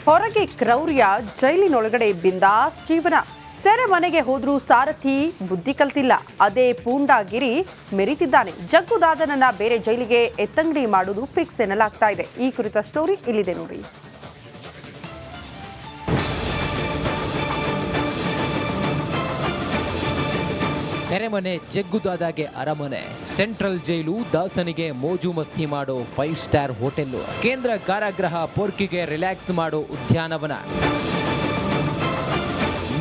ಹೊರಗೆ ಕ್ರೌರ್ಯ, ಜೈಲಿನೊಳಗಡೆ ಬಿಂದಾಸ್ ಜೀವನ. ಸೆರೆಮನೆಗೆ ಹೋದ್ರೂ ಸಾರಥಿ ಬುದ್ಧಿ ಕಲ್ತಿಲ್ಲ. ಅದೇ ಪೂಂಡಾಗಿರಿ ಮೆರಿತಿದ್ದಾನೆ. ಜಗ್ಗುದಾದನನ್ನ ಬೇರೆ ಜೈಲಿಗೆ ಎತ್ತಂಗಡಿ ಮಾಡುವುದು ಫಿಕ್ಸ್ ಎನ್ನಲಾಗ್ತಾ ಇದೆ. ಈ ಕುರಿತ ಸ್ಟೋರಿ ಇಲ್ಲಿದೆ ನೋಡಿ. ಸೆರೆಮನೆ ಜಗ್ಗುದಾದಾಗೆ ಅರಮನೆ. ಸೆಂಟ್ರಲ್ ಜೈಲು ದಾಸನಿಗೆ ಮೋಜು ಮಸ್ತಿ ಮಾಡೋ 5 ಸ್ಟಾರ್ ಹೋಟೆಲ್. ಕೇಂದ್ರ ಕಾರಾಗೃಹ ಪೊರ್ಕಿಗೆ ರಿಲ್ಯಾಕ್ಸ್ ಮಾಡೋ ಉದ್ಯಾನವನ.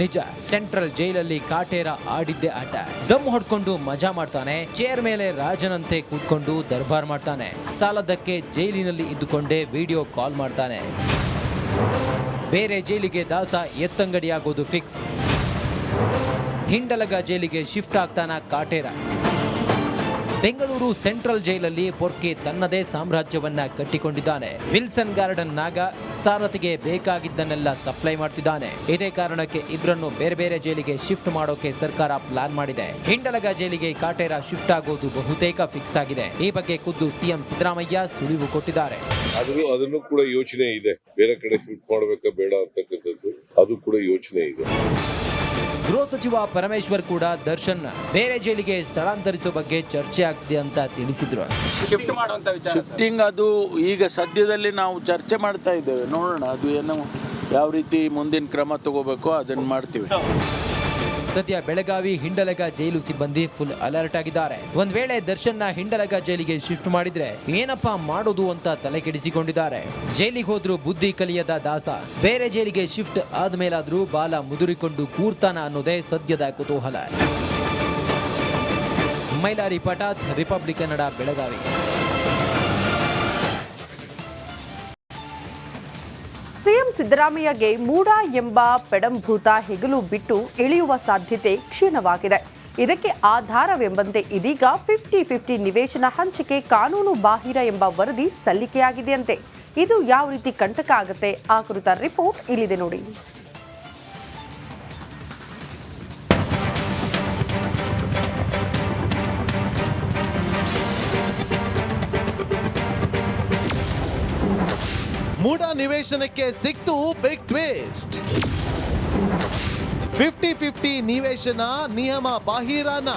ನಿಜ, ಸೆಂಟ್ರಲ್ ಜೈಲಲ್ಲಿ ಕಾಟೇರ ಆಡಿದ್ದೆ ಆಟ. ದಮ್ ಹೊಡ್ಕೊಂಡು ಮಜಾ ಮಾಡ್ತಾನೆ. ಚೇರ್ ಮೇಲೆ ರಾಜನಂತೆ ಕೂತ್ಕೊಂಡು ದರ್ಬಾರ್ ಮಾಡ್ತಾನೆ. ಸಾಲದಕ್ಕೆ ಜೈಲಿನಲ್ಲಿ ಇದ್ದುಕೊಂಡೇ ವಿಡಿಯೋ ಕಾಲ್ ಮಾಡ್ತಾನೆ. ಬೇರೆ ಜೈಲಿಗೆ ದಾಸ ಎತ್ತಂಗಡಿಯಾಗೋದು ಫಿಕ್ಸ್. ಹಿಂಡಲಗ ಜೈಲಿಗೆ ಶಿಫ್ಟ್ ಆಗ್ತಾನ ಕಾಟೇರ. ಬೆಂಗಳೂರು ಸೆಂಟ್ರಲ್ ಜೈಲಲ್ಲಿ ಪೊರ್ಕಿ ತನ್ನದೇ ಸಾಮ್ರಾಜ್ಯವನ್ನ ಕಟ್ಟಿಕೊಂಡಿದ್ದಾನೆ. ವಿಲ್ಸನ್ ಗಾರ್ಡನ್ ನಾಗ ಸಾರಥಿಗೆ ಬೇಕಾಗಿದ್ದನ್ನೆಲ್ಲ ಸಪ್ಲೈ ಮಾಡ್ತಿದ್ದಾನೆ. ಇದೇ ಕಾರಣಕ್ಕೆ ಇಬ್ಬರನ್ನು ಬೇರೆ ಬೇರೆ ಜೈಲಿಗೆ ಶಿಫ್ಟ್ ಮಾಡೋಕೆ ಸರ್ಕಾರ ಪ್ಲಾನ್ ಮಾಡಿದೆ. ಹಿಂಡಲಗ ಜೈಲಿಗೆ ಕಾಟೇರ ಶಿಫ್ಟ್ ಆಗೋದು ಬಹುತೇಕ ಫಿಕ್ಸ್ ಆಗಿದೆ. ಈ ಬಗ್ಗೆ ಖುದ್ದು ಸಿಎಂ ಸಿದ್ದರಾಮಯ್ಯ ಸುಳಿವು ಕೊಟ್ಟಿದ್ದಾರೆ. ಅದನ್ನು ಕೂಡ ಯೋಚನೆ ಇದೆ, ಬೇರೆ ಕಡೆ ಶಿಫ್ಟ್ ಮಾಡಬೇಕಾ ಬೇಡ ಅಂತಕ್ಕಂಥದ್ದು ಅದು ಕೂಡ ಯೋಚನೆ ಇದೆ. ಗೃಹ ಸಚಿವ ಪರಮೇಶ್ವರ್ ಕೂಡ ದರ್ಶನ್ ಬೇರೆ ಜೈಲಿಗೆ ಸ್ಥಳಾಂತರಿಸುವ ಬಗ್ಗೆ ಚರ್ಚೆ ಆಗ್ತಿದೆ ಅಂತ ತಿಳಿಸಿದ್ರು. ಶಿಫ್ಟಿಂಗ್ ಅದು ಈಗ ಸದ್ಯದಲ್ಲಿ ನಾವು ಚರ್ಚೆ ಮಾಡ್ತಾ ಇದ್ದೇವೆ. ನೋಡೋಣ ಅದು ಏನು ಯಾವ ರೀತಿ ಮುಂದಿನ ಕ್ರಮ ತಗೋಬೇಕು ಅದನ್ನು ಮಾಡ್ತೀವಿ. ಸದ್ಯ ಬೆಳಗಾವಿ ಹಿಂಡಲಗ ಜೈಲು ಸಿಬ್ಬಂದಿ ಫುಲ್ ಅಲರ್ಟ್ ಆಗಿದ್ದಾರೆ. ಒಂದ್ ವೇಳೆ ದರ್ಶನ್ನ ಹಿಂಡಲಗ ಜೈಲಿಗೆ ಶಿಫ್ಟ್ ಮಾಡಿದ್ರೆ ಏನಪ್ಪಾ ಮಾಡೋದು ಅಂತ ತಲೆ ಕೆಡಿಸಿಕೊಂಡಿದ್ದಾರೆ. ಜೈಲಿಗೆ ಹೋದ್ರೂ ಬುದ್ಧಿ ಕಲಿಯದ ದಾಸ ಬೇರೆ ಜೈಲಿಗೆ ಶಿಫ್ಟ್ ಆದ್ಮೇಲಾದ್ರೂ ಬಾಲ ಮುದುರಿಕೊಂಡು ಕೂರ್ತಾನ ಅನ್ನೋದೇ ಸದ್ಯದ ಕುತೂಹಲ. ಮೈಲಾರಿ ಪಟಾತ್, ರಿಪಬ್ಲಿಕ್ ಕನ್ನಡ, ಬೆಳಗಾವಿ. ಸಿಎಂ ಸಿದ್ದರಾಮಯ್ಯಗೆ ಮೂಡ ಎಂಬ ಪೆಡಂಭೂತ ಹೆಗಲು ಬಿಟ್ಟು ಇಳಿಯುವ ಸಾಧ್ಯತೆ ಕ್ಷೀಣವಾಗಿದೆ. ಇದಕ್ಕೆ ಆಧಾರವೆಂಬಂತೆ ಇದೀಗ 50-50 ನಿವೇಶನ ಹಂಚಿಕೆ ಕಾನೂನು ಬಾಹಿರ ಎಂಬ ವರದಿ ಸಲ್ಲಿಕೆಯಾಗಿದೆಯಂತೆ. ಇದು ಯಾವ ರೀತಿ ಕಂಟಕ ಆಗುತ್ತೆ, ಆ ಕುರಿತ ರಿಪೋರ್ಟ್ ಇಲ್ಲಿದೆ ನೋಡಿ. ಮೂಡ ನಿವೇಶನಕ್ಕೆ ಸಿಕ್ತು ಬಿಗ್ ಟ್ವಿಸ್ಟ್. 50-50 ನಿವೇಶನ ನಿಯಮ ಬಾಹಿರಾನ.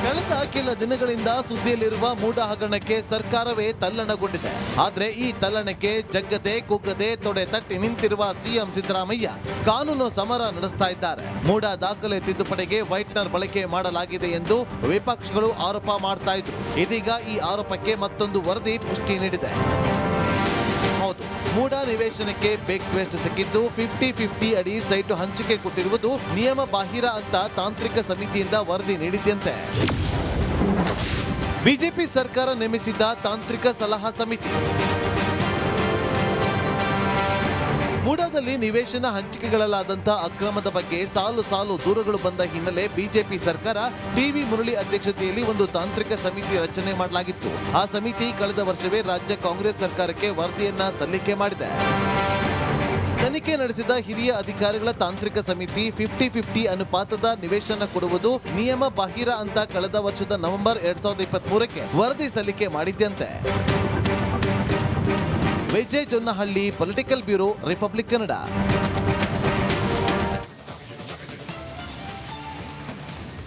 ಕಳೆದ ಕೆಲ ದಿನಗಳಿಂದ ಸುದ್ದಿಯಲ್ಲಿರುವ ಮೂಡ ಹಗರಣಕ್ಕೆ ಸರ್ಕಾರವೇ ತಲ್ಲಣಗೊಂಡಿದೆ. ಆದ್ರೆ ಈ ತಲ್ಲಣಕ್ಕೆ ಜಗ್ಗದೆ ಕುಗ್ಗದೆ ತೊಡೆ ತಟ್ಟಿ ನಿಂತಿರುವ ಸಿಎಂ ಸಿದ್ದರಾಮಯ್ಯ ಕಾನೂನು ಸಮರ ನಡೆಸ್ತಾ ಇದ್ದಾರೆ. ಮೂಡ ದಾಖಲೆ ತಿದ್ದುಪಡಿಗೆ ವೈಟ್ನರ್ ಬಳಕೆ ಮಾಡಲಾಗಿದೆ ಎಂದು ವಿಪಕ್ಷಗಳು ಆರೋಪ ಮಾಡ್ತಾ ಇದ್ರು. ಇದೀಗ ಈ ಆರೋಪಕ್ಕೆ ಮತ್ತೊಂದು ವರದಿ ಪುಷ್ಟಿ ನೀಡಿದೆ. ಹೌದು, ಮೂಡ ನಿವೇಶನಕ್ಕೆ ಬಿಗ್ ಟ್ವಿಸ್ಟ್ ಸಿಕ್ಕಿದ್ದು 50-50 ಅಡಿ ಸೈಟು ಹಂಚಿಕೆ ಕೊಟ್ಟಿರುವುದು ನಿಯಮ ಬಾಹಿರ ಅಂತ ತಾಂತ್ರಿಕ ಸಮಿತಿಯಿಂದ ವರದಿ ನೀಡಿದ್ದಂತೆ. ಬಿಜೆಪಿ ಸರ್ಕಾರ ನೇಮಿಸಿದ್ದ ತಾಂತ್ರಿಕ ಸಲಹಾ ಸಮಿತಿ ಮೂಡಾದಲ್ಲಿ ನಿವೇಶನ ಹಂಚಿಕೆಗಳಲ್ಲಾದಂಥ ಅಕ್ರಮದ ಬಗ್ಗೆ ಸಾಲು ಸಾಲು ದೂರುಗಳು ಬಂದ ಹಿನ್ನೆಲೆ ಬಿಜೆಪಿ ಸರ್ಕಾರ ಟಿವಿ ಮುರಳಿ ಅಧ್ಯಕ್ಷತೆಯಲ್ಲಿ ಒಂದು ತಾಂತ್ರಿಕ ಸಮಿತಿ ರಚನೆ ಮಾಡಲಾಗಿತ್ತು. ಆ ಸಮಿತಿ ಕಳೆದ ವರ್ಷವೇ ರಾಜ್ಯ ಕಾಂಗ್ರೆಸ್ ಸರ್ಕಾರಕ್ಕೆ ವರದಿಯನ್ನ ಸಲ್ಲಿಕೆ ಮಾಡಿದೆ. ತನಿಖೆ ನಡೆಸಿದ ಹಿರಿಯ ಅಧಿಕಾರಿಗಳ ತಾಂತ್ರಿಕ ಸಮಿತಿ 50-50 ಅನುಪಾತದ ನಿವೇಶನ ಕೊಡುವುದು ನಿಯಮ ಬಾಹಿರ ಅಂತ ಕಳೆದ ವರ್ಷದ ನವೆಂಬರ್ 2023ಕ್ಕೆ ವರದಿ ಸಲ್ಲಿಕೆ ಮಾಡಿದ್ದಂತೆ. Vijay Jonnahalli, political bureau, Republic Kannada.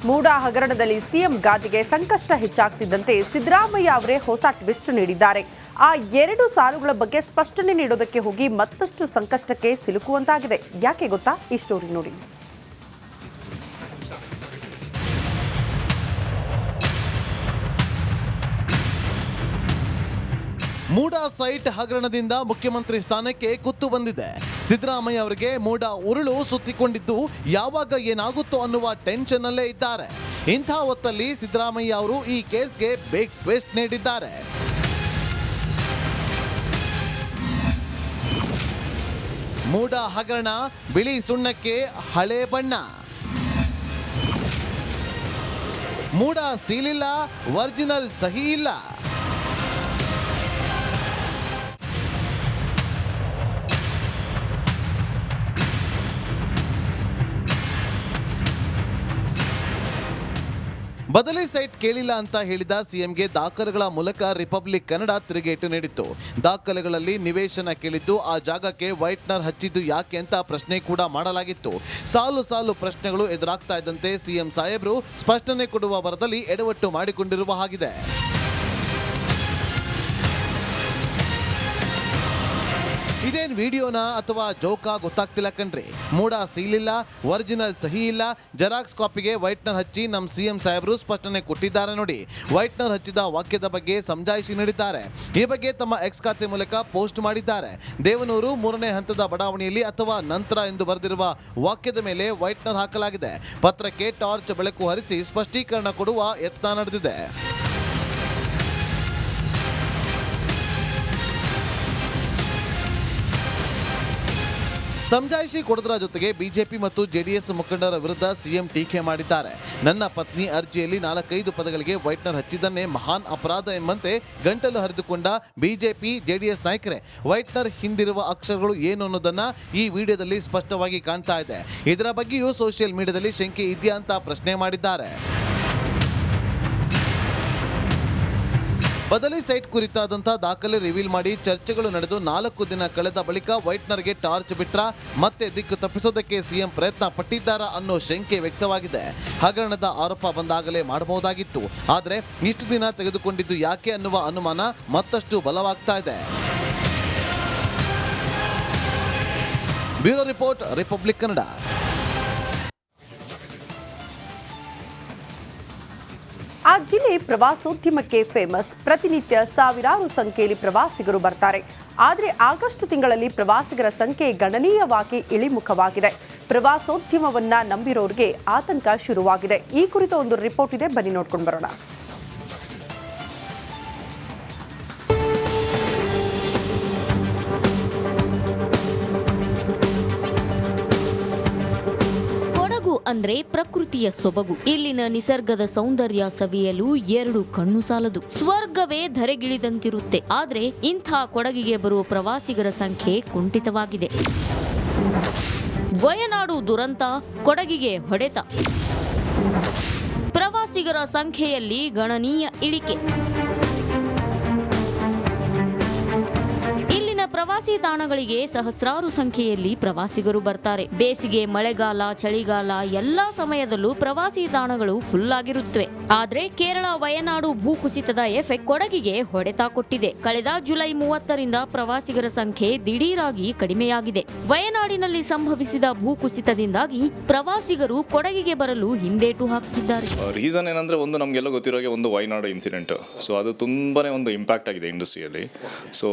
MUDA ಹಗರಣದಲ್ಲಿ ಸಿಎಂ ಗಾದಿಗೆ ಸಂಕಷ್ಟ ಹೆಚ್ಚಾಗ್ತಿದ್ದಂತೆ ಸಿದ್ದರಾಮಯ್ಯ ಅವರೇ ಹೊಸ ಟ್ವಿಸ್ಟ್ ನೀಡಿದ್ದಾರೆ. ಆ 2 ಸಾಲುಗಳ ಬಗ್ಗೆ ಸ್ಪಷ್ಟನೆ ನೀಡೋದಕ್ಕೆ ಹೋಗಿ ಮತ್ತಷ್ಟು ಸಂಕಷ್ಟಕ್ಕೆ ಸಿಲುಕುವಂತಾಗಿದೆ. ಯಾಕೆ ಗೊತ್ತಾ? ಈ ಸ್ಟೋರಿ ನೋಡಿ. ಮೂಡ ಸೈಟ್ ಹಗರಣದಿಂದ ಮುಖ್ಯಮಂತ್ರಿ ಸ್ಥಾನಕ್ಕೆ ಕುತ್ತು ಬಂದಿದೆ. ಸಿದ್ದರಾಮಯ್ಯ ಅವರಿಗೆ ಮೂಡ ಉರುಳು ಸುತ್ತಿಕೊಂಡಿದ್ದು ಯಾವಾಗ ಏನಾಗುತ್ತೋ ಅನ್ನುವ ಟೆನ್ಷನ್ ಅಲ್ಲೇ ಇದ್ದಾರೆ. ಇಂಥ ಹೊತ್ತಲ್ಲಿ ಸಿದ್ದರಾಮಯ್ಯ ಅವರು ಈ ಕೇಸ್ಗೆ ಬಿಗ್ ಟ್ವಿಸ್ಟ್ ನೀಡಿದ್ದಾರೆ. ಮೂಡ ಹಗರಣ ಬಿಳಿ ಸುಣ್ಣಕ್ಕೆ ಹಳೆ ಬಣ್ಣ. ಮೂಡ ಸೀಲಿಲ್ಲ, ಒರಿಜಿನಲ್ ಸಹಿ ಇಲ್ಲ. ಬದಲಿ ಸೈಟ್ ಕೇಳಿಲ್ಲ ಅಂತ ಹೇಳಿದ ಸಿಎಂಗೆ ದಾಖಲೆಗಳ ಮೂಲಕ ರಿಪಬ್ಲಿಕ್ ಕನ್ನಡ ತಿರುಗೇಟು ನೀಡಿತ್ತು. ದಾಖಲೆಗಳಲ್ಲಿ ನಿವೇಶನ ಕೇಳಿದ್ದು, ಆ ಜಾಗಕ್ಕೆ ವೈಟ್ನರ್ ಹಚ್ಚಿದ್ದು ಯಾಕೆ ಅಂತ ಪ್ರಶ್ನೆ ಕೂಡ ಮಾಡಲಾಗಿತ್ತು. ಸಾಲು ಸಾಲು ಪ್ರಶ್ನೆಗಳು ಎದುರಾಗ್ತಾ ಇದ್ದಂತೆ ಸಿಎಂ ಸಾಹೇಬರು ಸ್ಪಷ್ಟನೆ ಕೊಡುವ ಭರದಲ್ಲಿ ಎಡವಟ್ಟು ಮಾಡಿಕೊಂಡಿರುವ ಹಾಗಿದೆ. ಇದೇನ್ ವಿಡಿಯೋನಾ ಅಥವಾ ಜೋಕಾ ಗೊತ್ತಾಗ್ತಿಲ್ಲ ಕಣ್ರಿ. ಮೂಡ ಸೀಲಿಲ್ಲ, ಒರಿಜಿನಲ್ ಸಹಿ ಇಲ್ಲ, ಜೆರಾಕ್ಸ್ ಕಾಪಿಗೆ ವೈಟ್ನರ್ ಹಚ್ಚಿ ನಮ್ಮ ಸಿಎಂ ಸಾಹೇಬರು ಸ್ಪಷ್ಟನೆ ಕೊಟ್ಟಿದ್ದಾರೆ ನೋಡಿ. ವೈಟ್ನರ್ ಹಚ್ಚಿದ ವಾಕ್ಯದ ಬಗ್ಗೆ ಸಮಜಾಯಿಷಿ ನೀಡಿದ್ದಾರೆ. ಈ ಬಗ್ಗೆ ತಮ್ಮ ಎಕ್ಸ್ ಖಾತೆ ಮೂಲಕ ಪೋಸ್ಟ್ ಮಾಡಿದ್ದಾರೆ. ದೇವನೂರು 3ನೇ ಹಂತದ ಬಡಾವಣೆಯಲ್ಲಿ ಅಥವಾ ನಂತರ ಎಂದು ಬರೆದಿರುವ ವಾಕ್ಯದ ಮೇಲೆ ವೈಟ್ನರ್ ಹಾಕಲಾಗಿದೆ. ಪತ್ರಕ್ಕೆ ಟಾರ್ಚ್ ಬೆಳಕು ಹರಿಸಿ ಸ್ಪಷ್ಟೀಕರಣ ಕೊಡುವ ಯತ್ನ ನಡೆದಿದೆ. ಸಮಜಾಯಿಷಿ ಕೊಡೋದರ ಜೊತೆಗೆ ಬಿಜೆಪಿ ಮತ್ತು ಜೆಡಿಎಸ್ ಮುಖಂಡರ ವಿರುದ್ಧ ಸಿಎಂ ಟೀಕೆ ಮಾಡಿದ್ದಾರೆ. ನನ್ನ ಪತ್ನಿ ಅರ್ಜಿಯಲ್ಲಿ 4-5 ಪದಗಳಿಗೆ ವೈಟ್ನರ್ ಹಚ್ಚಿದ್ದನ್ನೇ ಮಹಾನ್ ಅಪರಾಧ ಎಂಬಂತೆ ಗಂಟಲು ಹರಿದುಕೊಂಡ ಬಿಜೆಪಿ ಜೆಡಿಎಸ್ ನಾಯಕರೇ, ವೈಟ್ನರ್ ಹಿಂದಿರುವ ಅಕ್ಷರಗಳು ಏನು ಅನ್ನೋದನ್ನ ಈ ವಿಡಿಯೋದಲ್ಲಿ ಸ್ಪಷ್ಟವಾಗಿ ಕಾಣ್ತಾ ಇದೆ. ಇದರ ಬಗ್ಗೆಯೂ ಸೋಷಿಯಲ್ ಮೀಡಿಯಾದಲ್ಲಿ ಶಂಕೆ ಇದೆಯಾ ಅಂತ ಪ್ರಶ್ನೆ ಮಾಡಿದ್ದಾರೆ. ಬದಲಿ ಸೈಟ್ ಕುರಿತಾದಂಥ ದಾಖಲೆ ರಿವೀಲ್ ಮಾಡಿ ಚರ್ಚೆಗಳು ನಡೆದು 4 ದಿನ ಕಳೆದ ಬಳಿಕ ವೈಟ್ನರ್ಗೆ ಟಾರ್ಚ್ ಬಿಟ್ರ ಮತ್ತೆ ದಿಕ್ಕು ತಪ್ಪಿಸೋದಕ್ಕೆ ಸಿಎಂ ಪ್ರಯತ್ನ ಪಟ್ಟಿದ್ದಾರಾ ಅನ್ನೋ ಶಂಕೆ ವ್ಯಕ್ತವಾಗಿದೆ. ಹಗರಣದ ಆರೋಪ ಬಂದಾಗಲೇ ಮಾಡಬಹುದಾಗಿತ್ತು, ಆದರೆ ಇಷ್ಟು ದಿನ ತೆಗೆದುಕೊಂಡಿದ್ದು ಯಾಕೆ ಅನ್ನುವ ಅನುಮಾನ ಮತ್ತಷ್ಟು ಬಲವಾಗ್ತಾ ಇದೆ. Bureau report, republic Kannada. ಆ ಜಿಲ್ಲೆ ಪ್ರವಾಸೋದ್ಯಮಕ್ಕೆ ಫೇಮಸ್. ಪ್ರತಿನಿತ್ಯ ಸಾವಿರಾರು ಸಂಖ್ಯೆಯಲ್ಲಿ ಪ್ರವಾಸಿಗರು ಬರ್ತಾರೆ. ಆದರೆ ಆಗಸ್ಟ್ ತಿಂಗಳಲ್ಲಿ ಪ್ರವಾಸಿಗರ ಸಂಖ್ಯೆ ಗಣನೀಯವಾಗಿ ಇಳಿಮುಖವಾಗಿದೆ. ಪ್ರವಾಸೋದ್ಯಮವನ್ನ ನಂಬಿರೋರಿಗೆ ಆತಂಕ ಶುರುವಾಗಿದೆ. ಈ ಕುರಿತ ಒಂದು ರಿಪೋರ್ಟ್ ಇದೆ, ಬನ್ನಿ ನೋಡ್ಕೊಂಡು ಬರೋಣ. ಅಂದ್ರೆ ಪ್ರಕೃತಿಯ ಸೊಬಗು. ಇಲ್ಲಿನ ನಿಸರ್ಗದ ಸೌಂದರ್ಯ ಸವಿಯಲು 2 ಕಣ್ಣು ಸಾಲದು. ಸ್ವರ್ಗವೇ ಧರೆಗಿಳಿದಂತಿರುತ್ತೆ. ಆದ್ರೆ ಇಂಥ ಕೊಡಗಿಗೆ ಬರುವ ಪ್ರವಾಸಿಗರ ಸಂಖ್ಯೆ ಕುಂಠಿತವಾಗಿದೆ. ವಯನಾಡು ದುರಂತ ಕೊಡಗಿಗೆ ಹೊಡೆತ. ಪ್ರವಾಸಿಗರ ಸಂಖ್ಯೆಯಲ್ಲಿ ಗಣನೀಯ ಇಳಿಕೆ. ಪ್ರವಾಸಿ ತಾಣಗಳಿಗೆ ಸಹಸ್ರಾರು ಸಂಖ್ಯೆಯಲ್ಲಿ ಪ್ರವಾಸಿಗರು ಬರ್ತಾರೆ. ಬೇಸಿಗೆ, ಮಳೆಗಾಲ, ಚಳಿಗಾಲ ಎಲ್ಲಾ ಸಮಯದಲ್ಲೂ ಪ್ರವಾಸಿ ತಾಣಗಳು ಫುಲ್ ಆಗಿರುತ್ತವೆ. ಆದ್ರೆ ಕೇರಳ ವಯನಾಡು ಭೂಕುಸಿತದ ಎಫೆಕ್ಟ್ ಕೊಡಗಿಗೆ ಹೊಡೆತ ಕೊಟ್ಟಿದೆ. ಕಳೆದ ಜುಲೈ 30ರಿಂದ ಪ್ರವಾಸಿಗರ ಸಂಖ್ಯೆ ದಿಢೀರಾಗಿ ಕಡಿಮೆಯಾಗಿದೆ. ವಯನಾಡಿನಲ್ಲಿ ಸಂಭವಿಸಿದ ಭೂಕುಸಿತದಿಂದಾಗಿ ಪ್ರವಾಸಿಗರು ಕೊಡಗಿಗೆ ಬರಲು ಹಿಂದೇಟು ಹಾಕ್ತಿದ್ದಾರೆ. ರೀಸನ್ ಏನಂದ್ರೆ, ಒಂದು ನಮಗೆಲ್ಲ ಗೊತ್ತಿರೋ ಹಾಗೆ ಒಂದು ವಯನಾಡು ಇನ್ಸಿಡೆಂಟ್. ಸೊ ಅದು ತುಂಬಾನೇ ಒಂದು ಇಂಪ್ಯಾಕ್ಟ್ ಆಗಿದೆ ಇಂಡಸ್ಟ್ರಿಯಲ್ಲಿ. ಸೊ